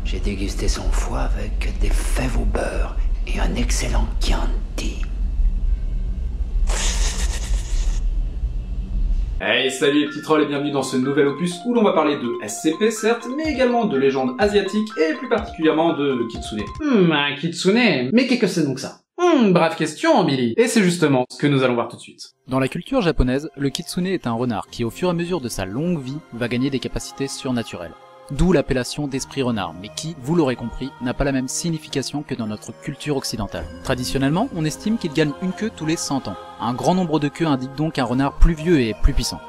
J'ai dégusté son foie avec des fèves au beurre et un excellent Chianti. Hey, salut les petits trolls et bienvenue dans ce nouvel opus où l'on va parler de SCP certes, mais également de légendes asiatiques et plus particulièrement de Kitsune. Un Kitsune? Mais qu'est-ce que c'est donc ça? Brave question, Billy. Et c'est justement ce que nous allons voir tout de suite. Dans la culture japonaise, le kitsune est un renard qui, au fur et à mesure de sa longue vie, va gagner des capacités surnaturelles. D'où l'appellation d'esprit renard, mais qui, vous l'aurez compris, n'a pas la même signification que dans notre culture occidentale. Traditionnellement, on estime qu'il gagne une queue tous les 100 ans. Un grand nombre de queues indique donc un renard plus vieux et plus puissant.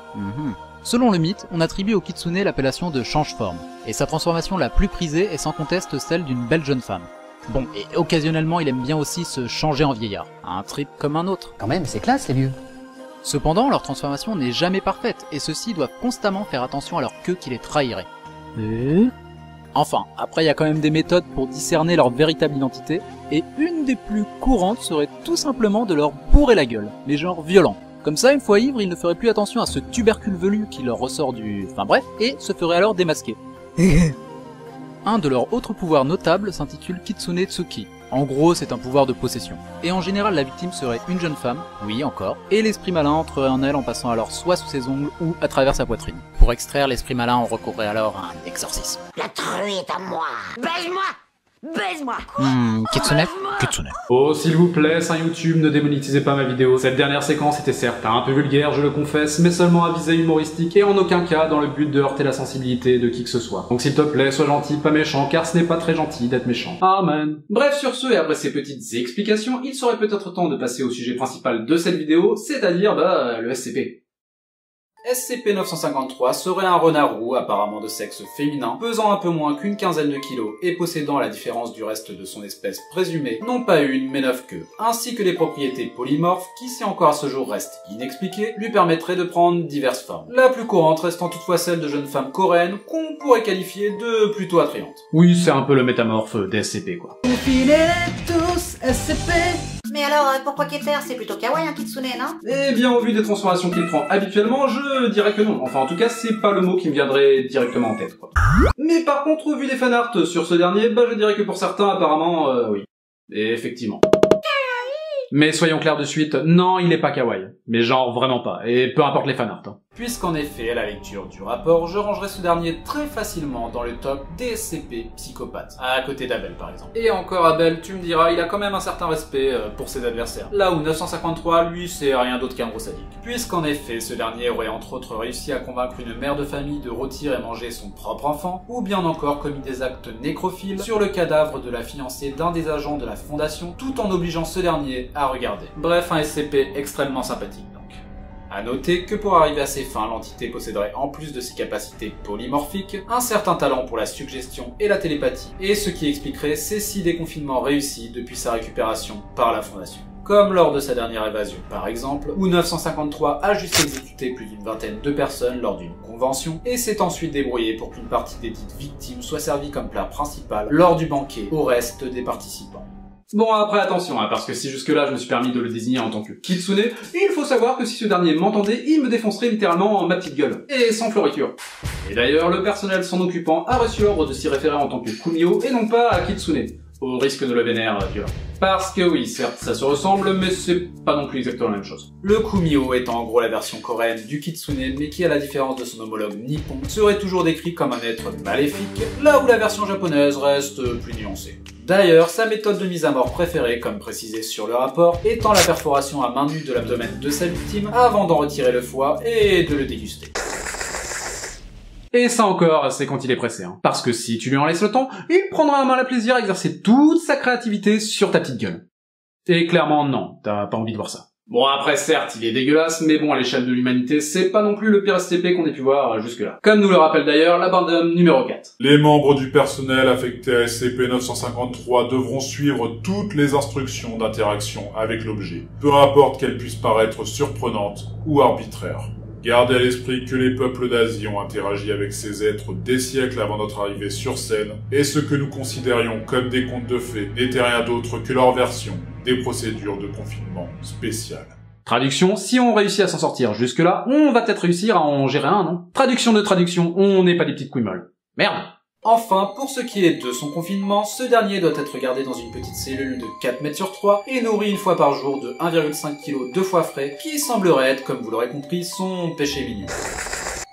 Selon le mythe, on attribue au kitsune l'appellation de change-forme, et sa transformation la plus prisée est sans conteste celle d'une belle jeune femme. Bon, et occasionnellement il aime bien aussi se changer en vieillard, un trip comme un autre. Quand même, c'est classe les vieux. Cependant, leur transformation n'est jamais parfaite, et ceux-ci doivent constamment faire attention à leur queue qui les trahirait. Enfin, après il y a quand même des méthodes pour discerner leur véritable identité, et une des plus courantes serait tout simplement de leur bourrer la gueule, mais genre violent. Comme ça, une fois ivre, ils ne feraient plus attention à ce tubercule velu qui leur ressort du... Enfin bref, et se feraient alors démasquer. Un de leurs autres pouvoirs notables s'intitule Kitsune Tsuki. En gros, c'est un pouvoir de possession. Et en général, la victime serait une jeune femme, oui encore, et l'esprit malin entrerait en elle en passant alors soit sous ses ongles ou à travers sa poitrine. Pour extraire l'esprit malin, on recourrait alors à un exorcisme. La truie est à moi. Baise-moi. Baise-moi. Kitsune? Kitsune. Oh, s'il vous plaît, Saint YouTube, ne démonétisez pas ma vidéo. Cette dernière séquence était certes un peu vulgaire, je le confesse, mais seulement à visée humoristique et en aucun cas dans le but de heurter la sensibilité de qui que ce soit. Donc s'il te plaît, sois gentil, pas méchant, car ce n'est pas très gentil d'être méchant. Amen. Bref, sur ce, et après ces petites explications, il serait peut-être temps de passer au sujet principal de cette vidéo, c'est-à-dire, le SCP. SCP-953 serait un renard roux apparemment de sexe féminin, pesant un peu moins qu'une quinzaine de kilos et possédant, à la différence du reste de son espèce présumée, non pas une mais 9 queues, ainsi que des propriétés polymorphes qui, si encore à ce jour restent inexpliquées, lui permettraient de prendre diverses formes. La plus courante restant toutefois celle de jeunes femmes coréennes qu'on pourrait qualifier de plutôt attrayantes. Oui, c'est un peu le métamorphe des SCP quoi. tous, SCP. Mais alors, pourquoi Keter? C'est plutôt kawaii un kitsune, non? Eh bien, au vu des transformations qu'il prend habituellement, je dirais que non. Enfin, en tout cas, c'est pas le mot qui me viendrait directement en tête, quoi. Mais par contre, au vu des fanarts sur ce dernier, je dirais que pour certains, apparemment, oui. Et effectivement. Mais soyons clairs de suite, non, il est pas kawaii. Mais genre, vraiment pas. Et peu importe les fanarts, hein. Puisqu'en effet, à la lecture du rapport, je rangerai ce dernier très facilement dans le top des SCP psychopathes, à côté d'Abel par exemple. Et encore Abel, tu me diras, il a quand même un certain respect pour ses adversaires. Là où 953, lui, c'est rien d'autre qu'un gros sadique. Puisqu'en effet, ce dernier aurait entre autres réussi à convaincre une mère de famille de rôtir et manger son propre enfant, ou bien encore commis des actes nécrophiles sur le cadavre de la fiancée d'un des agents de la fondation, tout en obligeant ce dernier à regarder. Bref, un SCP extrêmement sympathique. A noter que pour arriver à ses fins, l'entité posséderait en plus de ses capacités polymorphiques, un certain talent pour la suggestion et la télépathie, et ce qui expliquerait ses 6 déconfinements réussis depuis sa récupération par la Fondation. Comme lors de sa dernière évasion par exemple, où 953 a juste exécuté plus d'une vingtaine de personnes lors d'une convention, et s'est ensuite débrouillé pour qu'une partie des dites victimes soit servie comme plat principal lors du banquet au reste des participants. Bon, après attention, parce que si jusque-là je me suis permis de le désigner en tant que Kitsune, il faut savoir que si ce dernier m'entendait, il me défoncerait littéralement ma petite gueule. Et sans floriture. Et d'ailleurs, le personnel s'en occupant a reçu l'ordre de s'y référer en tant que Kumio et non pas à Kitsune, au risque de le vénère violent. Parce que oui, certes, ça se ressemble, mais c'est pas non plus exactement la même chose. Le Kumio étant en gros la version coréenne du Kitsune, mais qui, à la différence de son homologue nippon, serait toujours décrit comme un être maléfique, là où la version japonaise reste plus nuancée. D'ailleurs, sa méthode de mise à mort préférée, comme précisé sur le rapport, étant la perforation à main nue de l'abdomen de sa victime avant d'en retirer le foie et de le déguster. Et ça encore, c'est quand il est pressé, hein. Parce que si tu lui en laisses le temps, il prendra un malin plaisir à exercer toute sa créativité sur ta petite gueule. Et clairement, non, t'as pas envie de voir ça. Bon, après, certes, il est dégueulasse, mais bon, à l'échelle de l'humanité, c'est pas non plus le pire SCP qu'on ait pu voir jusque-là. Comme nous le rappelle d'ailleurs l'addendum numéro 4. Les membres du personnel affectés à SCP-953 devront suivre toutes les instructions d'interaction avec l'objet, peu importe qu'elles puissent paraître surprenantes ou arbitraires. Gardez à l'esprit que les peuples d'Asie ont interagi avec ces êtres des siècles avant notre arrivée sur scène, et ce que nous considérions comme des contes de fées n'était rien d'autre que leur version des procédures de confinement spéciales. Traduction, si on réussit à s'en sortir jusque-là, on va peut-être réussir à en gérer un, non? Traduction de traduction, on n'est pas des petites couilles molles. Merde! Enfin, pour ce qui est de son confinement, ce dernier doit être gardé dans une petite cellule de 4 mètres sur 3 et nourri une fois par jour de 1,5 kg de foie frais, qui semblerait être, comme vous l'aurez compris, son péché mignon.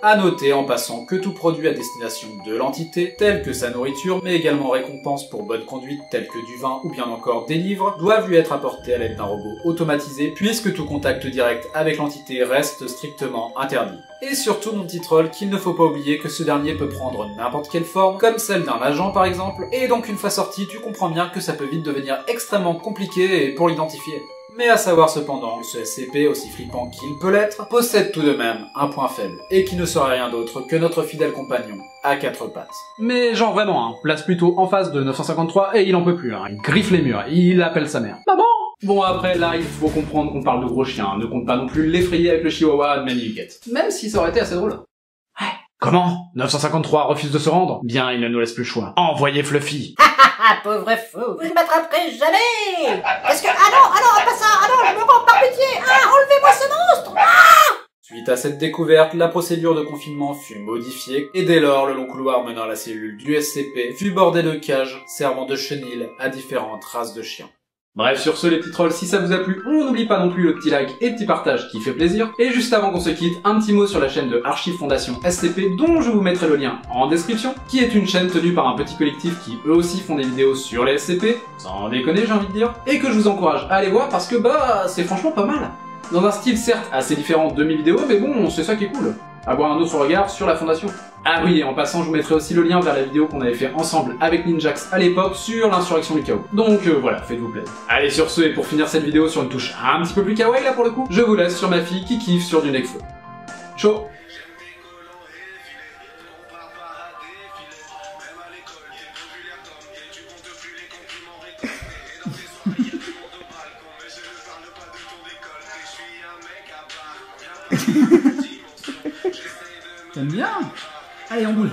À noter en passant que tout produit à destination de l'entité, tel que sa nourriture, mais également récompenses pour bonne conduite telles que du vin ou bien encore des livres, doivent lui être apportés à l'aide d'un robot automatisé, puisque tout contact direct avec l'entité reste strictement interdit. Et surtout mon petit troll, qu'il ne faut pas oublier que ce dernier peut prendre n'importe quelle forme, comme celle d'un agent par exemple, et donc une fois sorti, tu comprends bien que ça peut vite devenir extrêmement compliqué pour l'identifier. Mais à savoir cependant que ce SCP, aussi flippant qu'il peut l'être, possède tout de même un point faible, et qui ne serait rien d'autre que notre fidèle compagnon, à 4 pattes. Mais genre vraiment, hein, place plutôt en face de 953 et il en peut plus, hein, il griffe les murs, il appelle sa mère. Maman! Bon après là, il faut comprendre qu'on parle de gros chiens, ne compte pas non plus l'effrayer avec le chihuahua de Maniuket. Même si ça aurait été assez drôle. Comment 953 refuse de se rendre? Bien, il ne nous laisse plus le choix. Envoyez Fluffy. Ah, pauvre fou, vous ne m'attraperez jamais. Est-ce que... Ah non, pas ça. Ah non, je me rends par pitié. Ah, enlevez-moi ce monstre. Suite à cette découverte, la procédure de confinement fut modifiée, et dès lors, le long couloir menant à la cellule du SCP fut bordé de cages servant de chenilles à différentes races de chiens. Bref, sur ce les petits trolls, si ça vous a plu, on n'oublie pas non plus le petit like et petit partage qui fait plaisir. Et juste avant qu'on se quitte, un petit mot sur la chaîne de Archive Fondation SCP dont je vous mettrai le lien en description, qui est une chaîne tenue par un petit collectif qui eux aussi font des vidéos sur les SCP, sans déconner j'ai envie de dire, et que je vous encourage à aller voir parce que c'est franchement pas mal. Dans un style certes assez différent de mes vidéos, mais bon, c'est ça qui est cool. Avoir un autre regard sur la fondation. Ah oui, et en passant, je vous mettrai aussi le lien vers la vidéo qu'on avait fait ensemble avec Ninjax à l'époque sur l'insurrection du chaos. Donc voilà, faites-vous plaisir. Allez, sur ce, et pour finir cette vidéo sur une touche un petit peu plus kawaii là pour le coup, je vous laisse sur ma fille qui kiffe sur du Necfeu. Ciao. T'aimes bien? Allez, on bouge.